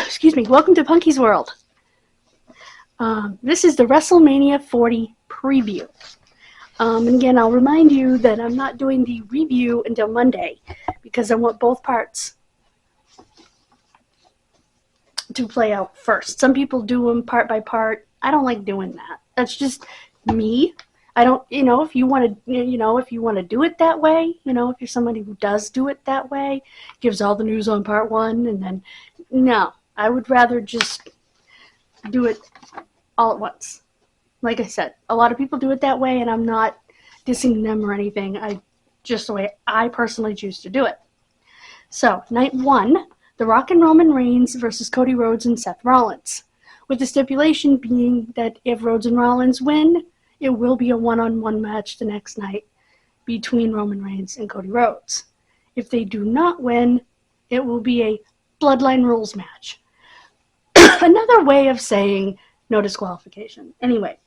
Excuse me. Welcome to Punky's World. This is the Wrestlemania 40 preview. And again, I'll remind you that I'm not doing the review until Monday because I want both parts to play out first. Some people do them part by part. I don't like doing that. That's just me. I don't, if you want to do it that way, if you're somebody who does do it that way, gives all the news on part one, and then, no, I would rather just do it all at once. Like I said, a lot of people do it that way, and I'm not dissing them or anything. Just the way I personally choose to do it. So, night one, The Rock and Roman Reigns versus Cody Rhodes and Seth Rollins, with the stipulation being that if Rhodes and Rollins win, it will be a one-on-one match the next night between Roman Reigns and Cody Rhodes. If they do not win, it will be a Bloodline Rules match. Another way of saying no disqualification. Anyway,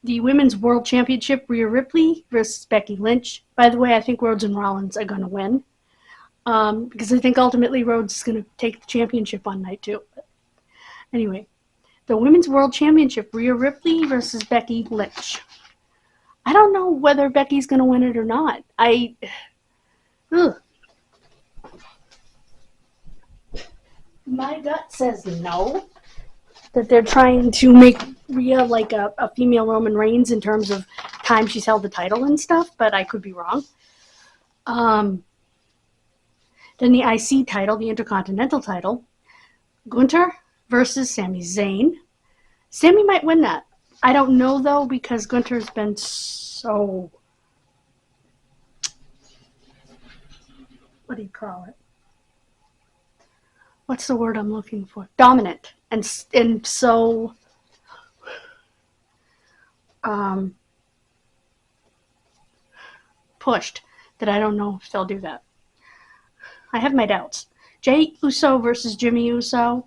the Women's World Championship, Rhea Ripley versus Becky Lynch. By the way, I think Rhodes and Rollins are going to win. Because I think ultimately Rhodes is going to take the championship on night two. Anyway, the Women's World Championship, Rhea Ripley versus Becky Lynch. I don't know whether Becky's going to win it or not. My gut says no. That they're trying to make Rhea like a female Roman Reigns in terms of time she's held the title and stuff, but I could be wrong. Then the IC title, the Intercontinental title, Gunther versus Sami Zayn. Sami might win that. I don't know, though, because Gunther's been so... What do you call it? What's the word I'm looking for? Dominant. And so... pushed that I don't know if they'll do that. I have my doubts. Jey Uso versus Jimmy Uso.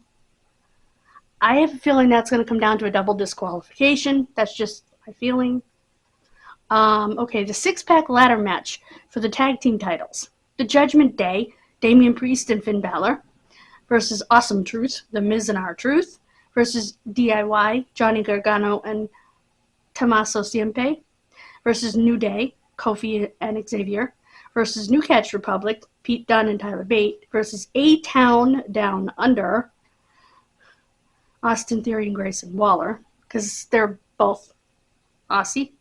I have a feeling that's going to come down to a double disqualification. That's just my feeling. Okay, the six-pack ladder match for the tag team titles. The Judgment Day, Damian Priest and Finn Balor versus Awesome Truth, The Miz and R-Truth versus DIY, Johnny Gargano and Tommaso Ciampa versus New Day, Kofi and Xavier versus New Catch Republic, Pete Dunne and Tyler Bate versus A-Town Down Under, Austin Theory and Grayson Waller, because they're both Aussie.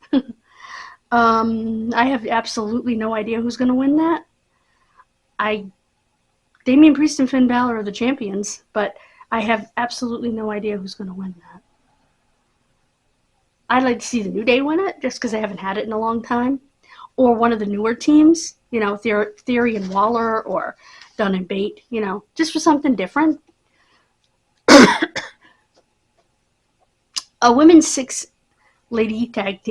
I have absolutely no idea who's going to win that. Damian Priest and Finn Balor are the champions, but I have absolutely no idea who's going to win that. I'd like to see the New Day win it, just because they haven't had it in a long time. Or one of the newer teams, Theory and Waller, or Dunn and Bate, just for something different. A women's six-lady tag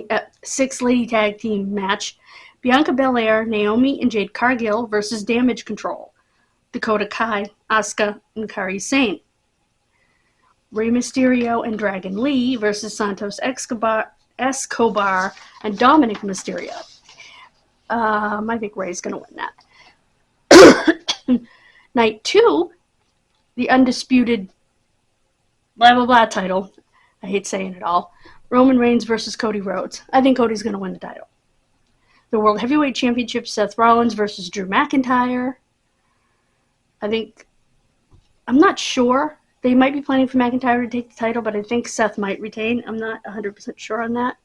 team match. Bianca Belair, Naomi, and Jade Cargill versus Damage Control. Dakota Kai, Asuka, and Kairi Sane. Rey Mysterio and Dragon Lee versus Santos Escobar and Dominic Mysterio. I think Rey's going to win that. Night 2, the undisputed blah blah blah title. I hate saying it all. Roman Reigns versus Cody Rhodes. I think Cody's going to win the title. The World Heavyweight Championship, Seth Rollins versus Drew McIntyre. I'm not sure. They might be planning for McIntyre to take the title, but I think Seth might retain. I'm not 100% sure on that.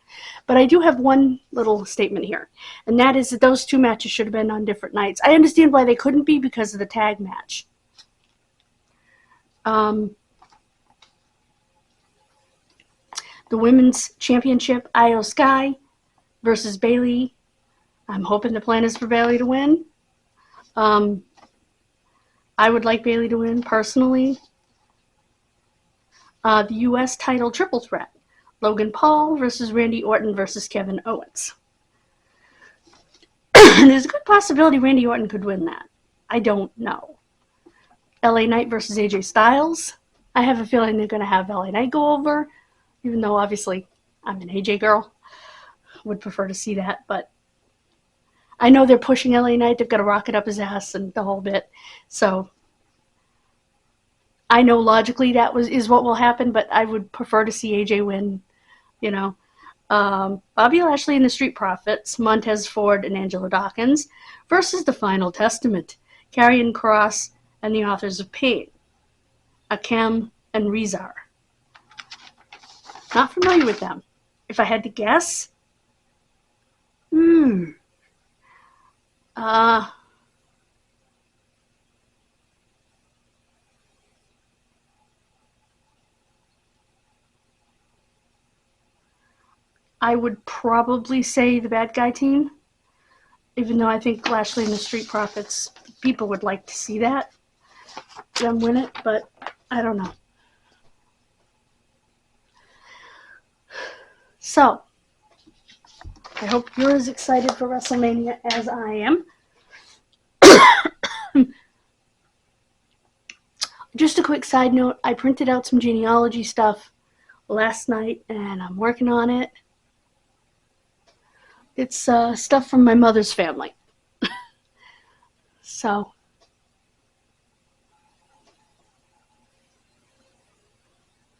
But I do have one little statement here, and that is that those two matches should have been on different nights. I understand why they couldn't be because of the tag match. The Women's Championship, Io Sky versus Bayley. I'm hoping the plan is for Bayley to win. I would like Bayley to win, personally. The U.S. title triple threat. Logan Paul versus Randy Orton versus Kevin Owens. There's a good possibility Randy Orton could win that. I don't know. LA Knight versus AJ Styles. I have a feeling they're going to have LA Knight go over, even though obviously I'm an AJ girl. Would prefer to see that, but I know they're pushing LA Knight. They've got a rocket up his ass and the whole bit. So I know logically that is what will happen, but I would prefer to see AJ win, you know. Bobby Lashley and the Street Profits, Montez Ford and Angelo Dawkins, versus the Final Testament, Karrion Kross and the Authors of Pain, Akam and Rezar. Not familiar with them. If I had to guess, I would probably say the bad guy team, even though I think Lashley and the Street Profits, people would like to see that, them win it, but I don't know. So, I hope you're as excited for WrestleMania as I am. Just a quick side note, I printed out some genealogy stuff last night, and I'm working on it. It's stuff from my mother's family. So,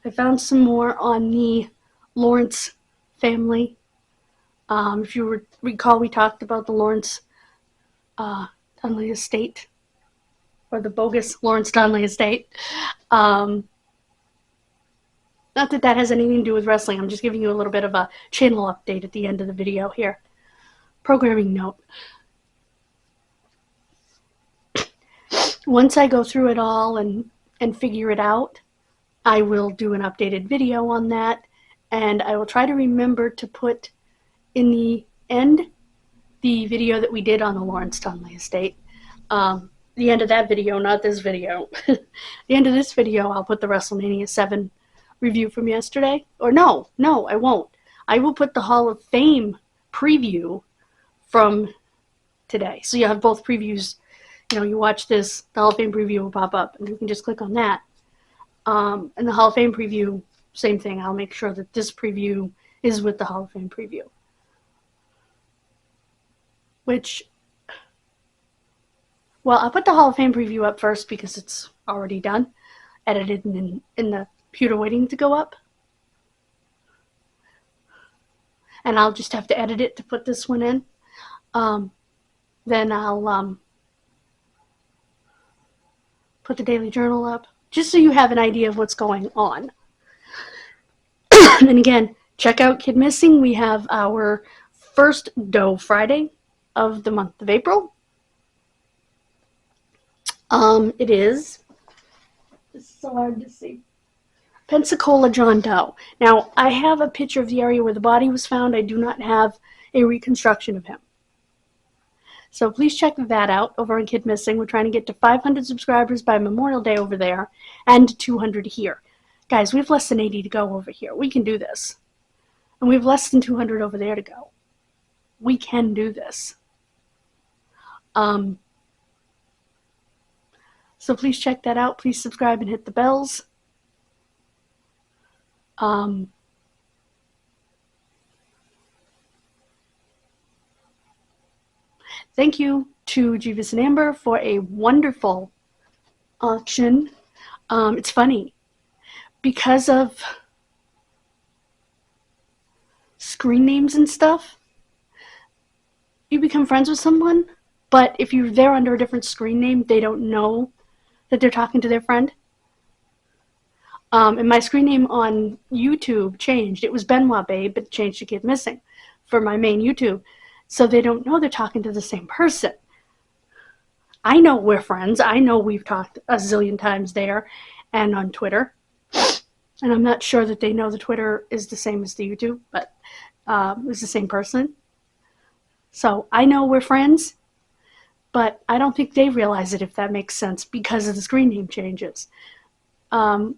I found some more on the Lawrence family. If you recall, we talked about the Lawrence Donnelly estate, or the bogus Lawrence Donnelly estate. Not that has anything to do with wrestling. I'm just giving you a little bit of a channel update at the end of the video here. Programming note. Once I go through it all and figure it out, I will do an updated video on that, and I will try to remember to put in the end the video that we did on the Lawrence Donnelly estate. The end of that video, not this video. The end of this video, I'll put the WrestleMania 7 review from yesterday. Or no, I won't. I will put the Hall of Fame preview from today. So you'll have both previews. You know, you watch this, the Hall of Fame preview will pop up, and you can just click on that. And the Hall of Fame preview, same thing. I'll make sure that this preview is with the Hall of Fame preview. Which, well, I'll put the Hall of Fame preview up first because it's already done, edited and in the computer waiting to go up. And I'll just have to edit it to put this one in. Then I'll put the Daily Journal up, just so you have an idea of what's going on. And again, check out Kid Missing. We have our first Dough Friday of the month of April. It is, it's so hard to see, Pensacola John Doe. Now, I have a picture of the area where the body was found. I do not have a reconstruction of him. So please check that out over on Kid Missing. We're trying to get to 500 subscribers by Memorial Day over there and 200 here. Guys, we have less than 80 to go over here. We can do this. And we have less than 200 over there to go. We can do this. So please check that out. Please subscribe and hit the bells. Thank you to Jeeves and Amber for a wonderful auction. It's funny, because of screen names and stuff, you become friends with someone, but if you're there under a different screen name, they don't know that they're talking to their friend. And my screen name on YouTube changed. It was Benoit Babe, but it changed to Kid Missing for my main YouTube. So they don't know they're talking to the same person. I know we're friends. I know we've talked a zillion times there and on Twitter. And I'm not sure that they know the Twitter is the same as the YouTube, but it's the same person. So I know we're friends, but I don't think they realize it, if that makes sense, because of the screen name changes. But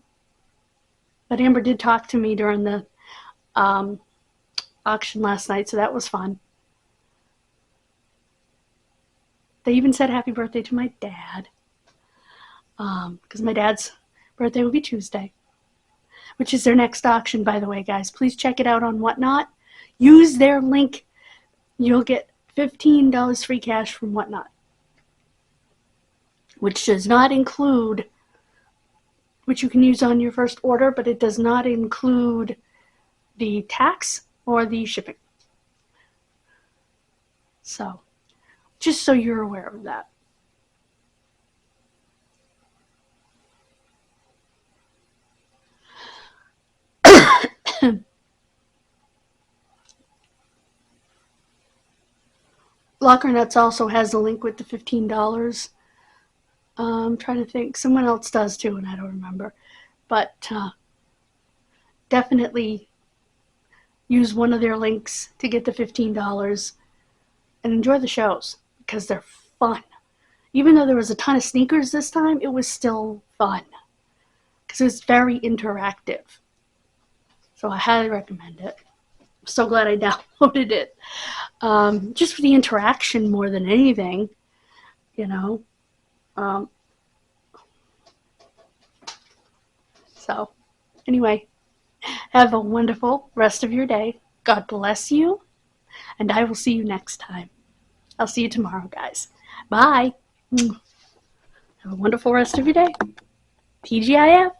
Amber did talk to me during the auction last night, so that was fun. They even said happy birthday to my dad, because my dad's birthday will be Tuesday, which is their next auction, by the way, guys. Please check it out on Whatnot. Use their link. You'll get $15 free cash from Whatnot, which does not include, which you can use on your first order, but it does not include the tax or the shipping. So, just so you're aware of that. Locker Nuts also has a link with the $15. I'm trying to think. Someone else does too, and I don't remember. But definitely use one of their links to get the $15 and enjoy the shows because they're fun. Even though there was a ton of sneakers this time, it was still fun because it was very interactive. So I highly recommend it. I'm so glad I downloaded it. Just for the interaction more than anything, you know. So anyway, have a wonderful rest of your day. God bless you, and I will see you next time. I'll see you tomorrow, guys. Bye. Have a wonderful rest of your day. TGIF.